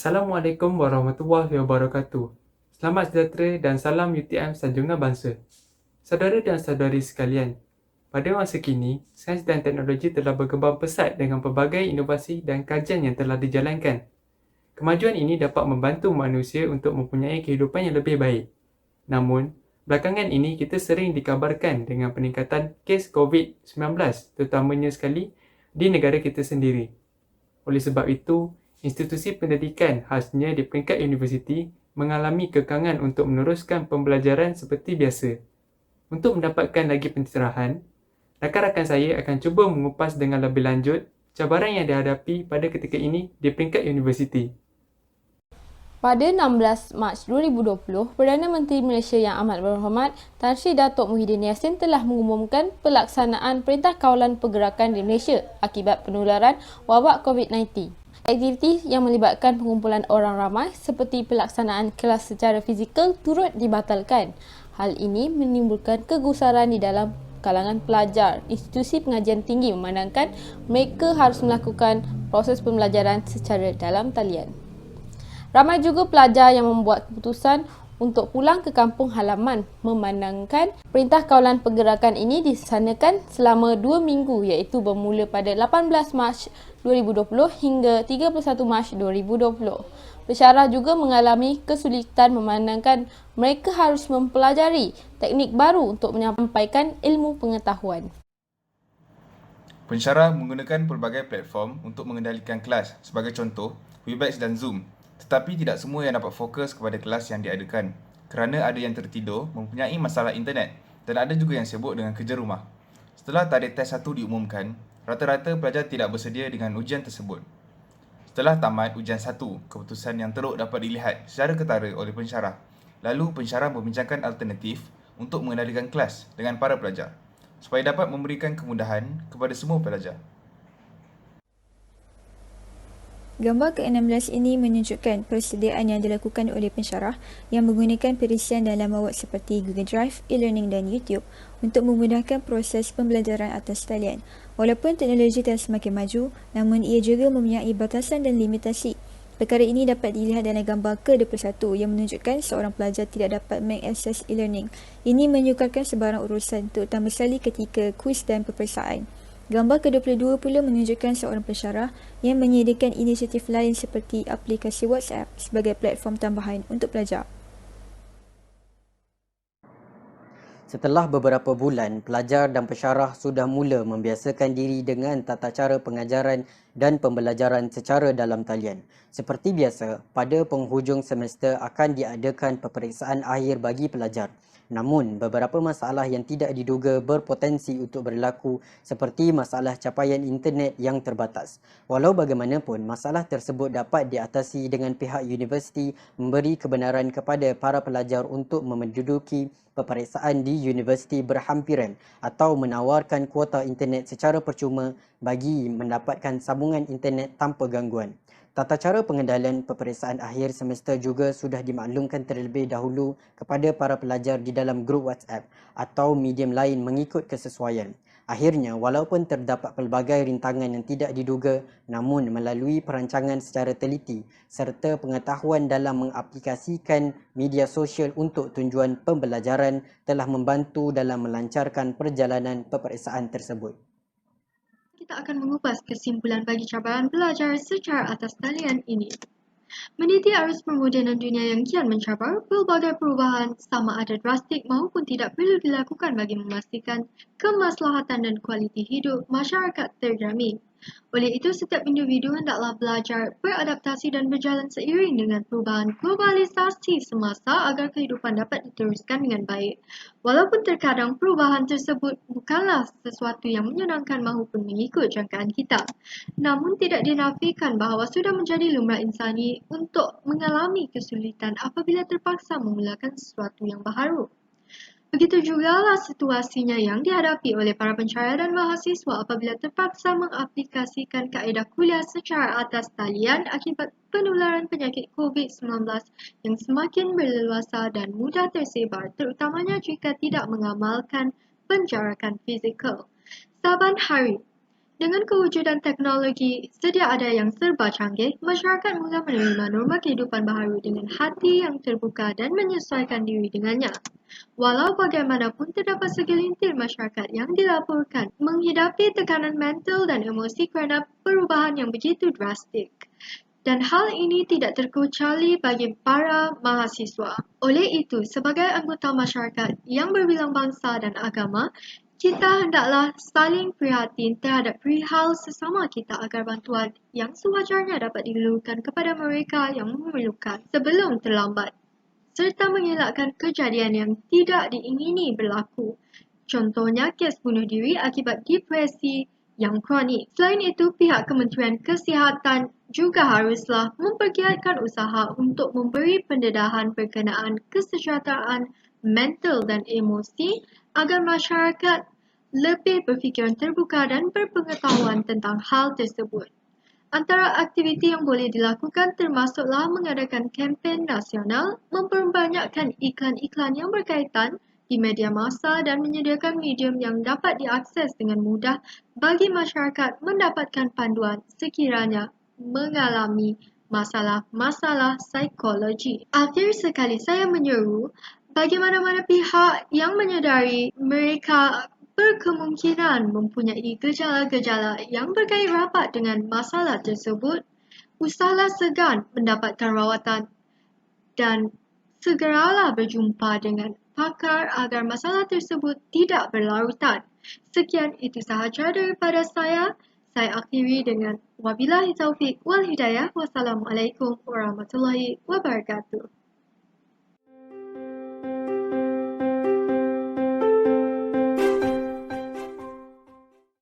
Assalamualaikum warahmatullahi wabarakatuh. Selamat sejahtera dan salam UTM Sanjungan Bangsa. Saudara dan saudari sekalian, pada masa kini, sains dan teknologi telah berkembang pesat dengan pelbagai inovasi dan kajian yang telah dijalankan. Kemajuan ini dapat membantu manusia untuk mempunyai kehidupan yang lebih baik. Namun, belakangan ini kita sering dikabarkan dengan peningkatan kes COVID-19, terutamanya sekali di negara kita sendiri. Oleh sebab itu, institusi pendidikan khasnya di peringkat universiti mengalami kekangan untuk meneruskan pembelajaran seperti biasa. Untuk mendapatkan lagi pencerahan, rakan-rakan saya akan cuba mengupas dengan lebih lanjut cabaran yang dihadapi pada ketika ini di peringkat universiti. Pada 16 Mac 2020, Perdana Menteri Malaysia Yang Amat Berhormat Tan Sri Datuk Muhyiddin Yassin telah mengumumkan pelaksanaan Perintah Kawalan Pergerakan di Malaysia akibat penularan wabak COVID-19. Aktiviti yang melibatkan pengumpulan orang ramai seperti pelaksanaan kelas secara fizikal turut dibatalkan. Hal ini menimbulkan kegusaran di dalam kalangan pelajar. Institusi pengajian tinggi memandangkan mereka harus melakukan proses pembelajaran secara dalam talian. Ramai juga pelajar yang membuat keputusan untuk pulang ke kampung halaman memandangkan Perintah Kawalan Pergerakan ini disanakan selama 2 minggu iaitu bermula pada 18 Mac 2020 hingga 31 Mac 2020. Pensyarah juga mengalami kesulitan memandangkan mereka harus mempelajari teknik baru untuk menyampaikan ilmu pengetahuan. Pensyarah menggunakan pelbagai platform untuk mengendalikan kelas, sebagai contoh, Webex dan Zoom. Tetapi tidak semua yang dapat fokus kepada kelas yang diadakan kerana ada yang tertidur, mempunyai masalah internet dan ada juga yang sibuk dengan kerja rumah. Setelah tarikh test 1 diumumkan, rata-rata pelajar tidak bersedia dengan ujian tersebut. Setelah tamat ujian 1, keputusan yang teruk dapat dilihat secara ketara oleh pensyarah. Lalu pensyarah membincangkan alternatif untuk mengendalikan kelas dengan para pelajar supaya dapat memberikan kemudahan kepada semua pelajar. Gambar ke-16 ini menunjukkan persediaan yang dilakukan oleh pensyarah yang menggunakan perisian dalam web seperti Google Drive, e-learning dan YouTube untuk memudahkan proses pembelajaran atas talian. Walaupun teknologi telah semakin maju, namun ia juga mempunyai batasan dan limitasi. Perkara ini dapat dilihat dalam gambar ke-21 yang menunjukkan seorang pelajar tidak dapat mengakses e-learning. Ini menyukarkan sebarang urusan, terutama sekali ketika kuis dan peperiksaan. Gambar ke-22 pula menunjukkan seorang pensyarah yang menyediakan inisiatif lain seperti aplikasi WhatsApp sebagai platform tambahan untuk pelajar. Setelah beberapa bulan, pelajar dan pensyarah sudah mula membiasakan diri dengan tata cara pengajaran dan pembelajaran secara dalam talian. Seperti biasa, pada penghujung semester akan diadakan peperiksaan akhir bagi pelajar. Namun, beberapa masalah yang tidak diduga berpotensi untuk berlaku seperti masalah capaian internet yang terbatas. Walau bagaimanapun, masalah tersebut dapat diatasi dengan pihak universiti memberi kebenaran kepada para pelajar untuk menduduki peperiksaan di universiti berhampiran atau menawarkan kuota internet secara percuma bagi mendapatkan sambungan internet tanpa gangguan. Tata cara pengendalian peperiksaan akhir semester juga sudah dimaklumkan terlebih dahulu kepada para pelajar di dalam grup WhatsApp atau medium lain mengikut kesesuaian. Akhirnya, walaupun terdapat pelbagai rintangan yang tidak diduga, namun melalui perancangan secara teliti serta pengetahuan dalam mengaplikasikan media sosial untuk tujuan pembelajaran telah membantu dalam melancarkan perjalanan peperiksaan tersebut. Kita akan mengupas kesimpulan bagi cabaran belajar secara atas talian ini. Meniti arus permodernan dunia yang kian mencabar, pelbagai perubahan sama ada drastik maupun tidak perlu dilakukan bagi memastikan kemaslahatan dan kualiti hidup masyarakat terjamin. Oleh itu, setiap individu hendaklah belajar, beradaptasi dan berjalan seiring dengan perubahan globalisasi semasa agar kehidupan dapat diteruskan dengan baik. Walaupun terkadang perubahan tersebut bukanlah sesuatu yang menyenangkan maupun mengikut jangkaan kita, namun tidak dinafikan bahawa sudah menjadi lumrah insani untuk mengalami kesulitan apabila terpaksa memulakan sesuatu yang baharu. Begitu jugalah situasinya yang dihadapi oleh para pensyarah dan mahasiswa apabila terpaksa mengaplikasikan kaedah kuliah secara atas talian akibat penularan penyakit COVID-19 yang semakin berleluasa dan mudah tersebar, terutamanya jika tidak mengamalkan penjarakan fizikal. Saban hari, Dengan kewujudan teknologi sedia ada yang serba canggih, masyarakat mula menerima norma kehidupan baharu dengan hati yang terbuka dan menyesuaikan diri dengannya. Walau bagaimanapun, terdapat segelintir masyarakat yang dilaporkan menghadapi tekanan mental dan emosi kerana perubahan yang begitu drastik. Dan hal ini tidak terkecuali bagi para mahasiswa. Oleh itu, sebagai anggota masyarakat yang berbilang bangsa dan agama, kita hendaklah saling prihatin terhadap perihal sesama kita agar bantuan yang sewajarnya dapat diulurkan kepada mereka yang memerlukan sebelum terlambat, serta mengelakkan kejadian yang tidak diingini berlaku. Contohnya kes bunuh diri akibat depresi yang kronik. Selain itu, pihak Kementerian Kesihatan juga haruslah mempergiatkan usaha untuk memberi pendedahan berkenaan kesejahteraan mental dan emosi agar masyarakat lebih berfikiran terbuka dan berpengetahuan tentang hal tersebut. Antara aktiviti yang boleh dilakukan termasuklah mengadakan kempen nasional, memperbanyakkan iklan-iklan yang berkaitan di media massa dan menyediakan medium yang dapat diakses dengan mudah bagi masyarakat mendapatkan panduan sekiranya mengalami masalah-masalah psikologi. Akhir sekali saya menyeru bagi mana-mana pihak yang menyedari mereka berkemungkinan mempunyai gejala-gejala yang berkait rapat dengan masalah tersebut, usahlah segan mendapatkan rawatan dan segeralah berjumpa dengan pakar agar masalah tersebut tidak berlarutan. Sekian itu sahaja daripada saya. Saya akhiri dengan wabillahi taufiq wal hidayah. Wassalamualaikum warahmatullahi wabarakatuh.